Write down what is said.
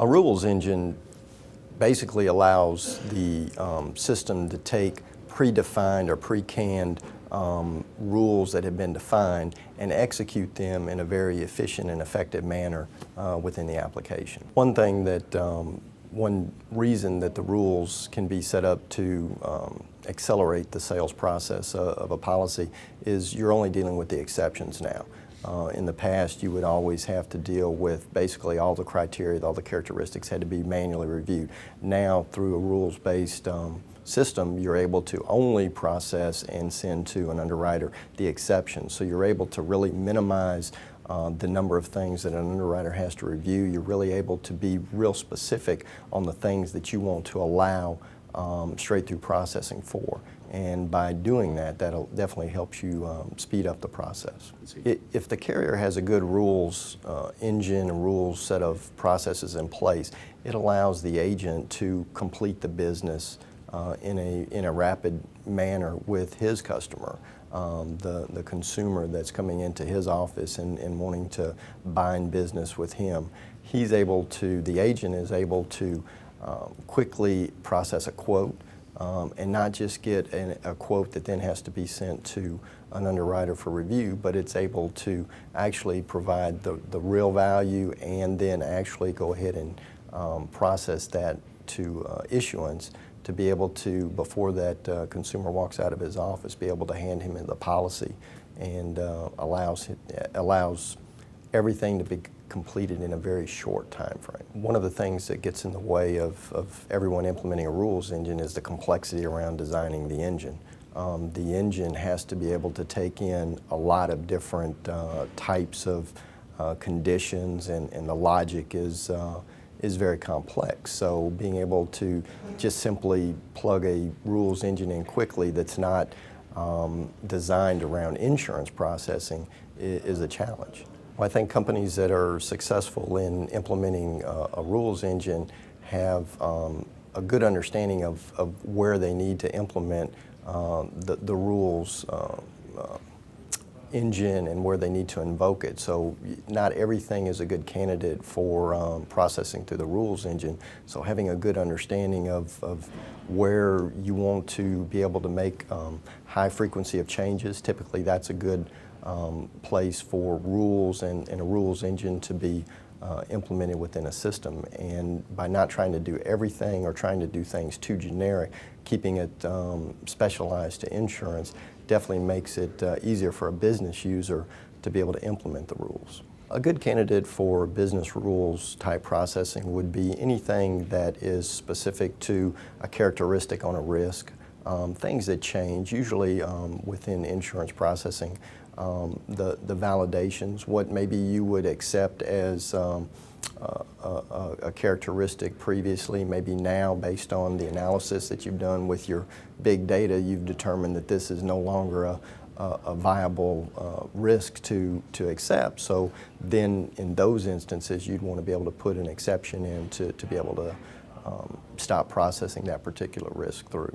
A rules engine basically allows the system to take predefined or pre-canned rules that have been defined and execute them in a very efficient and effective manner within the application. One reason that the rules can be set up to accelerate the sales process of a policy is you're only dealing with the exceptions now. In the past, you would always have to deal with basically all the criteria, all the characteristics had to be manually reviewed. Now, through a rules-based system, you're able to only process and send to an underwriter the exceptions. So you're able to really minimize the number of things that an underwriter has to review. You're really able to be real specific on the things that you want to allow straight-through processing for. And by doing that, that'll definitely help you speed up the process. If the carrier has a good rules engine and rules set of processes in place, it allows the agent to complete the business in a rapid manner with his customer. The consumer that's coming into his office and wanting to bind business with him, the agent is able to quickly process a quote and not just get a quote that then has to be sent to an underwriter for review, but it's able to actually provide the real value and then actually go ahead and process that to issuance, to be able to, before that consumer walks out of his office, be able to hand him the policy, and allows everything to be completed in a very short time frame. One of the things that gets in the way of everyone implementing a rules engine is the complexity around designing the engine. The engine has to be able to take in a lot of different types of conditions, and the logic is very complex. So being able to just simply plug a rules engine in quickly that's not designed around insurance processing is a challenge. Well, I think companies that are successful in implementing a rules engine have a good understanding of where they need to implement the rules engine and where they need to invoke it. So not everything is a good candidate for processing through the rules engine. So having a good understanding of where you want to be able to make high frequency of changes, typically that's a good place for rules and a rules engine to be implemented within a system. And by not trying to do everything or trying to do things too generic, keeping it specialized to insurance definitely makes it easier for a business user to be able to implement the rules. A good candidate for business rules type processing would be anything that is specific to a characteristic on a risk, things that change, usually within insurance processing. The validations, what maybe you would accept as a characteristic previously, maybe now based on the analysis that you've done with your big data, you've determined that this is no longer a viable risk to accept. So then in those instances, you'd want to be able to put an exception in to be able to stop processing that particular risk through.